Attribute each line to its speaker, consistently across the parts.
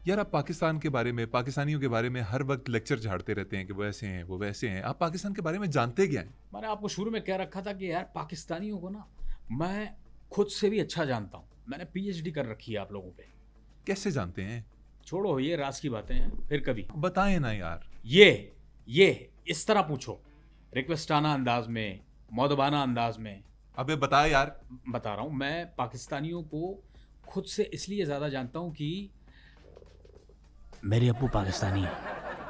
Speaker 1: यार आप पाकिस्तान के बारे में, पाकिस्तानियों के बारे में हर वक्त लेक्चर झाड़ते रहते हैं कि वो ऐसे हैं, वो वैसे हैं। आप पाकिस्तान के बारे में जानते क्या हैं?
Speaker 2: मैंने आपको शुरू में कह रखा था कि यार पाकिस्तानियों को ना मैं खुद से भी अच्छा जानता हूँ। मैंने पीएचडी कर रखी है आप लोगों पे।
Speaker 1: कैसे जानते हैं?
Speaker 2: छोड़ो ये राज की बातें हैं, फिर कभी।
Speaker 1: बताएं ना यार।
Speaker 2: ये इस तरह पूछो, रिक्वेस्टाना अंदाज में, मौदबाना अंदाज में।
Speaker 1: अबे बता यार।
Speaker 2: बता रहा हूँ, मैं पाकिस्तानियों को खुद से इसलिए ज़्यादा जानता हूँ कि मेरे अब्बू पाकिस्तानी है।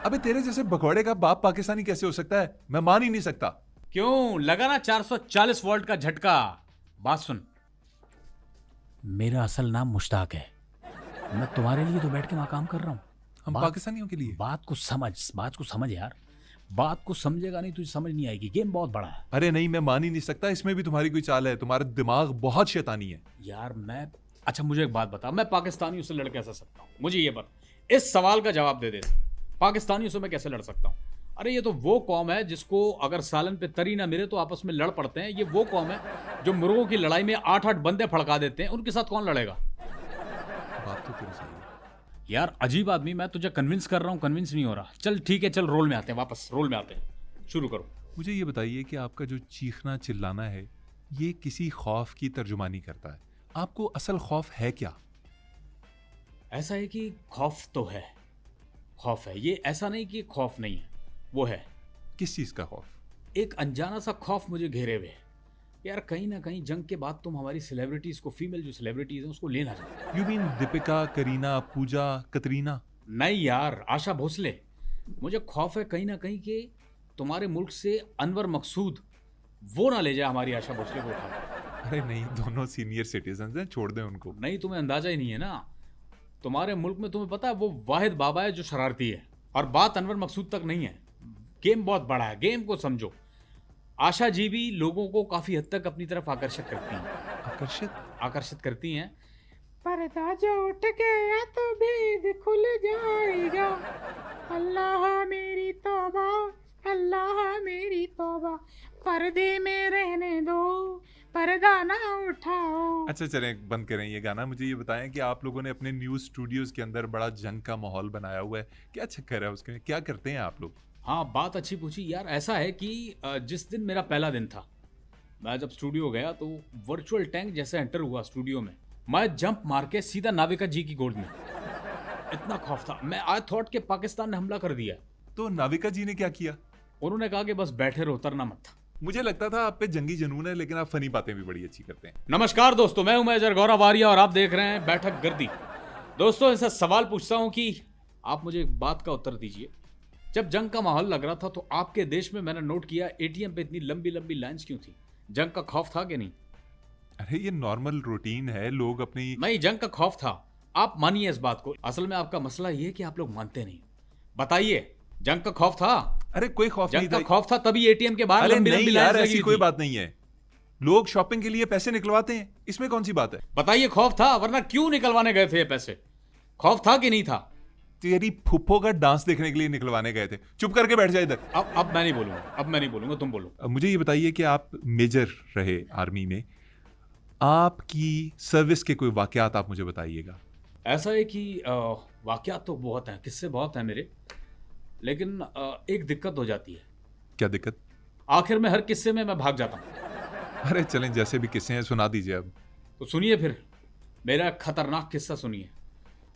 Speaker 1: अबे तेरे जैसे बकौड़े का बाप पाकिस्तानी कैसे हो सकता है? मैं मान ही नहीं सकता।
Speaker 2: क्यों लगा ना 440 वोल्ट का झटका। बात सुन, मेरा असल नाम मुश्ताक है। मैं तुम्हारे लिए तो बैठ के वहां काम कर रहा हूँ।
Speaker 1: हम पाकिस्तानियों के लिए?
Speaker 2: बात को समझ यार। बात को समझेगा नहीं तुझे समझ नहीं आएगी। गेम बहुत बड़ा है
Speaker 1: अरे नहीं, मैं मान ही नहीं सकता। इसमें भी तुम्हारी कोई चाल है। तुम्हारा दिमाग बहुत शैतानी है
Speaker 2: यार। अच्छा मुझे एक बात बता, मैं पाकिस्तानियों से लड़ कैसे सकता हूँ? मुझे ये बता, इस सवाल का जवाब दे दे। पाकिस्तानियों से मैं कैसे लड़ सकता हूँ? अरे ये तो वो कौम है जिसको अगर सालन पे तरी ना मिले तो आपस में लड़ पड़ते हैं। ये वो कौम है जो मुर्गों की लड़ाई में 8-8 बंदे फड़का देते हैं। उनके साथ कौन लड़ेगा?
Speaker 1: बात तो तेरी सही है
Speaker 2: यार अजीब आदमी। मैं तुझे कन्विंस कर रहा हूँ, कन्विंस नहीं हो रहा। चल ठीक है, चल रोल में आते हैं, वापस रोल में आते हैं। शुरू करो।
Speaker 1: मुझे ये बताइए कि आपका जो चीखना चिल्लाना है ये किसी खौफ की तर्जुमानी करता है। आपको असल खौफ है क्या?
Speaker 2: ऐसा है कि खौफ तो है, खौफ है। ये ऐसा नहीं कि खौफ नहीं है, वो है।
Speaker 1: किस चीज का खौफ?
Speaker 2: एक अनजाना सा खौफ मुझे घेरे हुए है। यार कहीं ना कहीं जंग के बाद तुम हमारी सेलिब्रिटीज को, फीमेल जो सेलिब्रिटीज हैं उसको लेना चाहते।
Speaker 1: यू मीन दीपिका, करीना, पूजा, कतरीना?
Speaker 2: नहीं यार, आशा भोसले। मुझे खौफ है कहीं ना कहीं कि तुम्हारे मुल्क से अनवर मकसूद वो ना ले जाए हमारी आशा भोसले को उठा।
Speaker 1: अरे नहीं, दोनों सीनियर सिटीजन हैं, छोड़ दें उनको।
Speaker 2: नहीं, तुम्हें अंदाजा ही नहीं है ना। तुम्हारे मुल्क में तुम्हें पता है वो वाहिद बाबा है जो शरारती है। और बात अनवर मकसूद तक नहीं है। गेम बहुत बड़ा है, गेम को समझो। आशा जी भी लोगों को काफी हद तक अपनी तरफ आकर्षित करती हैं। आकर्षित करती हैं। पर्दा जो उठ गया तो भेद खुल जाएगा। अल्लाह मेरी तौबा, अल्लाह मेरी तौबा, पर्दे में रहने दो, पर्दा ना उठाओ।
Speaker 1: अच्छा चलें, बंद करें ये गाना। मुझे ये बताएं कि आप लोगों ने अपने न्यूज़ स्टूडियोज के अंदर बड़ा जंग का माहौल बनाया हुआ है। क्या चक्कर है उसके? क्या करते हैं आप लोग?
Speaker 2: हाँ, बात अच्छी पूछी यार। ऐसा है कि जिस दिन मेरा पहला दिन था, मैं जब स्टूडियो गया तो वर्चुअल टैंक जैसे एंटर हुआ स्टूडियो में, मैं जंप मार के सीधा नाविका जी की गोद में। इतना खौफ था। मैं आई थॉट कि पाकिस्तान ने हमला कर दिया।
Speaker 1: तो नाविका जी ने क्या किया?
Speaker 2: उन्होंने कहा कि बस बैठे रहो, उतरना मत।
Speaker 1: मुझे लगता था आप पे जंगी जनून है, लेकिन आप फनी बातें भी बड़ी अच्छी करते हैं।
Speaker 2: नमस्कार दोस्तों, मैं हूं मेजर गौरव आर्या और आप देख रहे हैं बैठक गर्दी। दोस्तों इनसे सवाल पूछता हूं कि आप मुझे एक बात का उत्तर दीजिए। जब जंग का माहौल लग रहा था तो आपके देश में मैंने नोट किया एटीएम पे इतनी लंबी लंबी लाइंस क्यों थी? जंग का खौफ था कि नहीं?
Speaker 1: अरे ये नॉर्मल रूटीन है, लोग अपनी।
Speaker 2: नहीं, जंग का खौफ था। आप मानिए इस बात को। असल में आपका मसला ये है कि आप लोग मानते नहीं। बताइए, जंग का खौफ था?
Speaker 1: अरे कोई खौफ नहीं
Speaker 2: जंग का
Speaker 1: था।
Speaker 2: खौफ था तभी एटीएम के बाहर
Speaker 1: अरे
Speaker 2: लंबी
Speaker 1: नहीं
Speaker 2: लंबी
Speaker 1: यार,
Speaker 2: लाइंस
Speaker 1: ऐसी
Speaker 2: लगी
Speaker 1: कोई
Speaker 2: थी।
Speaker 1: बात नहीं है। लोग शॉपिंग के लिए पैसे निकलवाते हैं, इसमें कौन सी बात है?
Speaker 2: बताइए, खौफ था? वरना क्यों निकलवाने गए थे ये पैसे? खौफ था कि नहीं था?
Speaker 1: तेरी फुप्पो का डांस देखने के लिए निकलवाने गए थे। चुप करके बैठ जाए इधर।
Speaker 2: अब मैं नहीं बोलूंगा, अब मैं नहीं बोलूंगा, तुम बोलो।
Speaker 1: अब मुझे ये बताइए कि आप मेजर रहे आर्मी में, आपकी सर्विस के कोई वाकयात आप मुझे बताइएगा।
Speaker 2: ऐसा है कि वाकयात तो बहुत हैं, किस्से बहुत हैं मेरे, लेकिन एक दिक्कत हो जाती है।
Speaker 1: क्या दिक्कत?
Speaker 2: आखिर में हर किस्से में मैं भाग जाता हूँ।
Speaker 1: अरे चलें, जैसे भी किस्से हैं सुना दीजिए अब।
Speaker 2: तो सुनिए फिर मेरा एक खतरनाक किस्सा सुनिए।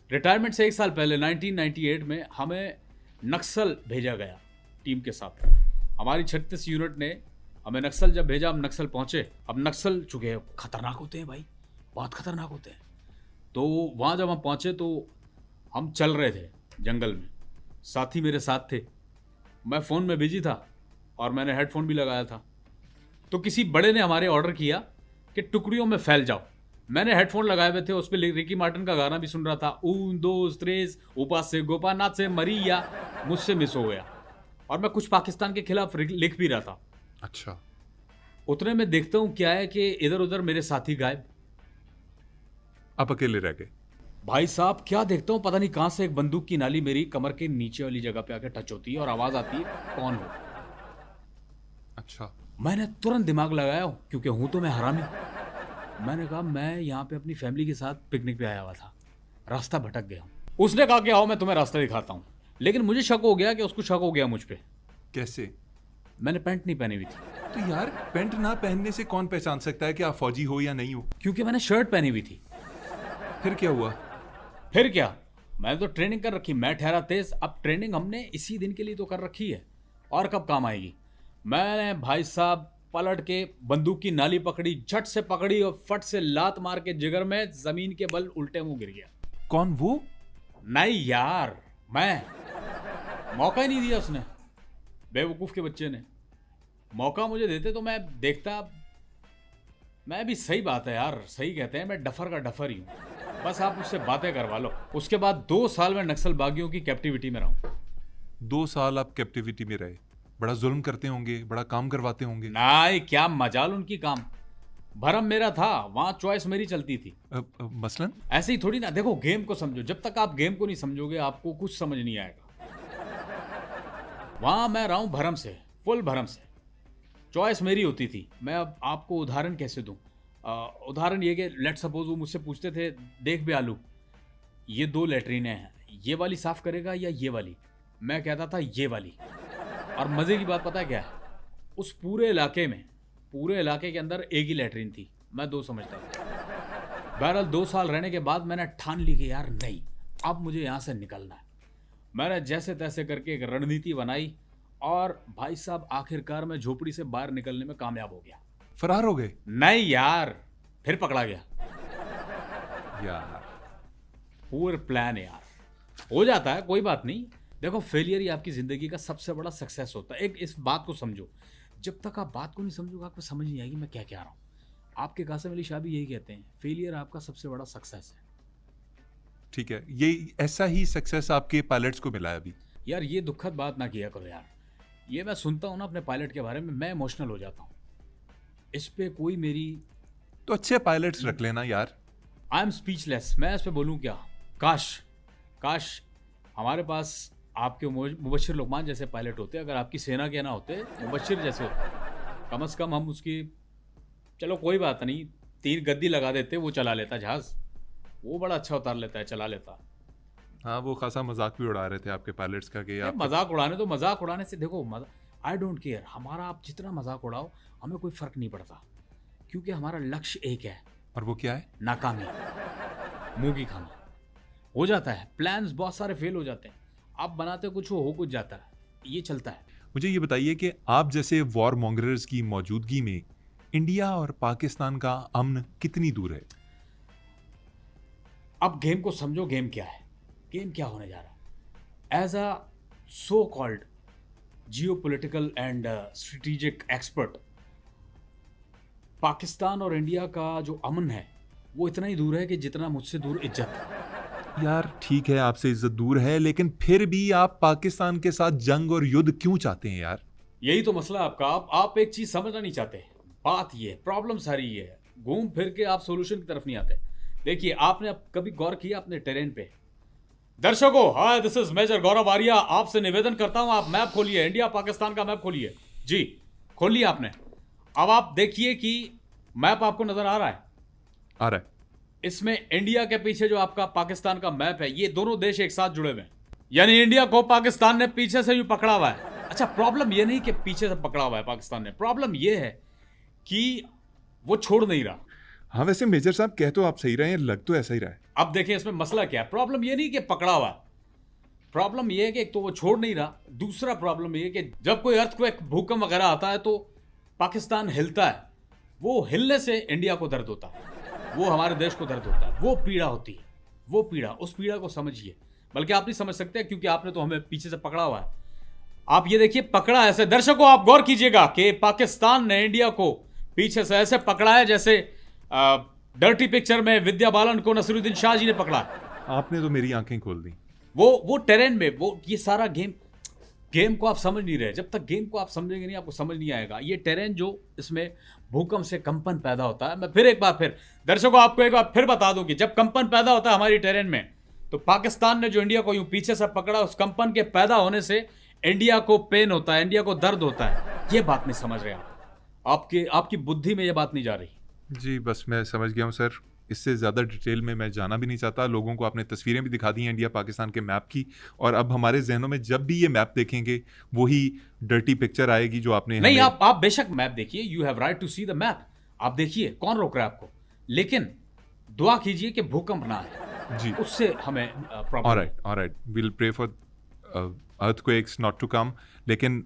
Speaker 2: रिटायरमेंट से 1 साल पहले 1998 में हमें नक्सल भेजा गया टीम के साथ। हमारी 36 यूनिट ने हमें नक्सल जब भेजा, हम नक्सल पहुंचे। अब नक्सल चुके खतरनाक होते हैं भाई, बहुत खतरनाक होते हैं। तो वहाँ जब हम पहुंचे तो हम चल रहे थे जंगल में, साथी मेरे साथ थे। मैं फ़ोन में बिजी था और मैंने हेडफोन भी लगाया था। तो किसी बड़े ने हमारे ऑर्डर किया कि टुकड़ियों में फैल जाओ। मैंने हेडफोन लगाए हुए थे, उस पर रिकी मार्टिन का गाना भी सुन रहा था, ऊन दोस त्रेस ऊपा से गोपानाथ से मरिया। मुझसे मिस हो गया और मैं कुछ पाकिस्तान के खिलाफ लिख भी रहा था।
Speaker 1: अच्छा।
Speaker 2: उतने में देखता हूँ क्या है कि इधर उधर मेरे साथी गायब।
Speaker 1: आप अकेले रह गए?
Speaker 2: भाई साहब क्या देखता हूँ, पता नहीं कहाँ से एक बंदूक की नाली मेरी कमर के नीचे वाली जगह पे आके टच होती है और आवाज आती है, कौन हो?
Speaker 1: अच्छा।
Speaker 2: मैंने तुरंत दिमाग लगाया, क्योंकि हूं तो मैं हरामी। मैंने कहा मैं यहाँ पे अपनी फैमिली के साथ पिकनिक पे आया हुआ था, रास्ता भटक गया हूँ। उसने कहा कि आओ मैं तुम्हें रास्ता दिखाता हूँ, लेकिन मुझे शक हो गया कि उसको शक हो गया मुझ पे।
Speaker 1: कैसे?
Speaker 2: मैंने पैंट नहीं पहनी हुई थी।
Speaker 1: तो यार पैंट ना पहनने से कौन पहचान सकता है कि आप फौजी हो या नहीं हो?
Speaker 2: क्योंकि मैंने शर्ट पहनी हुई थी।
Speaker 1: फिर क्या हुआ?
Speaker 2: फिर क्या, मैंने तो ट्रेनिंग कर रखी, मैं ठहरा तेज। अब ट्रेनिंग हमने इसी दिन के लिए तो कर रखी है, और कब काम आएगी। मैंने भाई साहब पलट के बंदूक की नाली पकड़ी, झट से पकड़ी और फट से लात मार के जिगर में जमीन के बल उल्टे मुंह गिर गया।
Speaker 1: कौन वो?
Speaker 2: नहीं यार, मैं। मौका ही नहीं दिया उसने, बेवकूफ के बच्चे ने। मौका मुझे देते तो मैं देखता। मैं भी, सही बात है यार, सही कहते हैं, मैं डफर का डफर ही हूँ। बस आप उससे बातें करवा लो। उसके बाद 2 साल में नक्सल बागियों की कैप्टिविटी में रहा।
Speaker 1: 2 साल आप कैप्टिविटी में रहे? बड़ा जुल्म करते होंगे, बड़ा काम करवाते होंगे।
Speaker 2: नहीं, क्या मजाल उनकी काम। भरम मेरा था, वहां चॉइस मेरी चलती थी।
Speaker 1: मसलन?
Speaker 2: ऐसे ही थोड़ी ना। देखो, गेम को समझो। जब तक आप गेम को नहीं समझोगे आपको कुछ समझ नहीं आएगा। वहां मैं रहा हूं भरम से, फुल भरम से। चॉइस मेरी होती थी। मैं अब आपको उदाहरण कैसे दूं? उदाहरण ये कि लेट सपोज वो मुझसे पूछते थे, देख बे आलू, ये 2 लैट्रीनें हैं, ये वाली साफ करेगा या ये वाली? मैं कहता था ये वाली। और मजे की बात पता है क्या है? उस पूरे इलाके के अंदर एक ही लैट्रीन थी, मैं 2 समझता था। बहरहाल 2 साल रहने के बाद मैंने ठान ली कि यार नहीं, अब मुझे यहाँ से निकलना है। मैंने जैसे तैसे करके एक रणनीति बनाई और भाई साहब आखिरकार मैं झोपड़ी से बाहर निकलने में कामयाब हो गया।
Speaker 1: फरार हो गए?
Speaker 2: नहीं यार, फिर पकड़ा गया।
Speaker 1: यार
Speaker 2: पूर प्लान यार, हो जाता है, कोई बात नहीं। देखो, फेलियर ही आपकी जिंदगी का सबसे बड़ा सक्सेस होता है। एक इस बात को समझो, जब तक आप बात को नहीं समझोगे आपको समझ नहीं आएगी मैं क्या कह रहा हूँ। आपके कासिम अली शाह भी यही कहते हैं, फेलियर आपका सबसे बड़ा सक्सेस है।
Speaker 1: ठीक है, ये ऐसा ही सक्सेस आपके पायलट्स को मिला है अभी?
Speaker 2: यार ये दुखद बात ना किया करो यार। ये मैं सुनता हूँ ना अपने पायलट के बारे में, मैं इमोशनल हो जाता हूँ। इस पे कोई मेरी,
Speaker 1: तो अच्छे पायलट्स रख लेना यार।
Speaker 2: I am speechless. मैं इस पे बोलूँ क्या? काश हमारे पास आपके मुबशिर लुकमान जैसे पायलट होते। अगर आपकी सेना के ना होते, मुबशिर जैसे होते, कम से कम हम उसकी, चलो कोई बात नहीं, 3 गद्दी लगा देते, वो चला लेता जहाज। वो बड़ा अच्छा उतार लेता है, चला लेता।
Speaker 1: हाँ, वो खासा मजाक भी उड़ा रहे थे आपके पायलट्स का कि आप
Speaker 2: मजाक उड़ाने से देखो, आई डोंट केयर। हमारा आप जितना मजाक उड़ाओ, हमें कोई फर्क नहीं पड़ता, क्योंकि हमारा लक्ष्य एक है।
Speaker 1: और वो क्या है?
Speaker 2: नाकामी, मुंह की खाना। हो जाता है, प्लान्स बहुत सारे फेल हो जाते हैं, आप बनाते कुछ हो कुछ जाता है, ये चलता है।
Speaker 1: मुझे ये बताइए कि आप जैसे वॉर मॉन्गरर्स की मौजूदगी में इंडिया और पाकिस्तान का अमन कितनी दूर है?
Speaker 2: अब गेम को समझो, गेम क्या है, गेम क्या होने जा रहा है। As a so called geopolitical and strategic expert, Pakistan और इंडिया का जो अमन है वो इतना ही दूर है कि जितना मुझसे दूर इज्जत है।
Speaker 1: यार ठीक है, आपसे इज्जत दूर है, लेकिन फिर भी आप पाकिस्तान के साथ जंग और युद्ध क्यों चाहते हैं यार?
Speaker 2: यही तो मसला है आपका। आप एक चीज समझना नहीं चाहते। बात ये है, प्रॉब्लम सारी ये है, घूम फिर के आप सोल्यूशन की तरफ नहीं आते। देखिए, आपने अब कभी गौर किया अपने टेरेन पे? दर्शकों, हाय, दिस इज मेजर गौरव आर्या। आपसे निवेदन करता हूं, आप मैप खोलिए, इंडिया पाकिस्तान का मैप खोलिए। जी, खोल लिया आपने। अब आप देखिए कि मैप आपको नजर आ रहा है?
Speaker 1: आ रहा है।
Speaker 2: इसमें इंडिया के पीछे जो आपका पाकिस्तान का मैप है, ये दोनों देश एक साथ जुड़े हुए हैं, यानी इंडिया को पाकिस्तान ने पीछे से यूं पकड़ा हुआ है। अच्छा, प्रॉब्लम ये नहीं कि पीछे से पकड़ा हुआ है पाकिस्तान ने, प्रॉब्लम ये है कि वो छोड़ नहीं रहा।
Speaker 1: हाँ, वैसे मेजर साहब कह तो आप सही रहे हैं, लग तो ऐसा ही रहा है।
Speaker 2: अब देखिए इसमें मसला क्या है। प्रॉब्लम ये नहीं कि पकड़ा हुआ है, प्रॉब्लम ये है कि एक तो वो छोड़ नहीं रहा, दूसरा प्रॉब्लम ये है कि जब कोई अर्थक्वेक, भूकंप वगैरह आता है तो पाकिस्तान हिलता है। वो हिलने से इंडिया को दर्द होता है, वो हमारे देश को दर्द होता है, वो पीड़ा होती है, वो पीड़ा, उस पीड़ा को समझिए। बल्कि आप नहीं समझ सकते क्योंकि आपने तो हमें पीछे से पकड़ा हुआ है। आप ये देखिए, पकड़ा ऐसे, दर्शकों आप गौर कीजिएगा कि पाकिस्तान ने इंडिया को पीछे से ऐसे पकड़ा है जैसे डर्टी पिक्चर में विद्या बालन को नसीरुद्दीन शाह जी ने पकड़ा।
Speaker 1: आपने तो मेरी आंखें खोल दी।
Speaker 2: वो टेरेन में, वो ये सारा गेम को आप समझ नहीं रहे। जब तक गेम को आप समझेंगे नहीं, आपको समझ नहीं आएगा। ये टेरेन जो, इसमें भूकंप से कंपन पैदा होता है। मैं फिर एक बार फिर दर्शकों आपको एक बार फिर बता दूं कि जब कंपन पैदा होता है हमारी टेरेन में, तो पाकिस्तान ने जो इंडिया को यूं पीछे से पकड़ा, उस कंपन के पैदा होने से इंडिया को पेन होता है, इंडिया को दर्द होता है। ये बात नहीं समझ रहे आप, आपकी बुद्धि में ये बात नहीं जा रही।
Speaker 1: जी बस मैं समझ गया हूँ सर, इससे ज़्यादा डिटेल में मैं जाना भी नहीं चाहता। लोगों को आपने तस्वीरें भी दिखा दी हैं इंडिया-पाकिस्तान के मैप की, और अब हमारे ज़हनों में जब भी ये मैप देखेंगे, वही डर्टी पिक्चर आएगी जो आपने
Speaker 2: नहीं,
Speaker 1: हमें।
Speaker 2: आप बेशक मैप देखिए, you have right to see the map. आप देखिए, कौन रोक रहा है आपको? लेकिन दुआ कीजिए कि भूकंप ना आए,
Speaker 1: जी।
Speaker 2: उससे हमें प्रॉब्लम है।
Speaker 1: Alright, alright, will pray for earthquakes not to come. लेकिन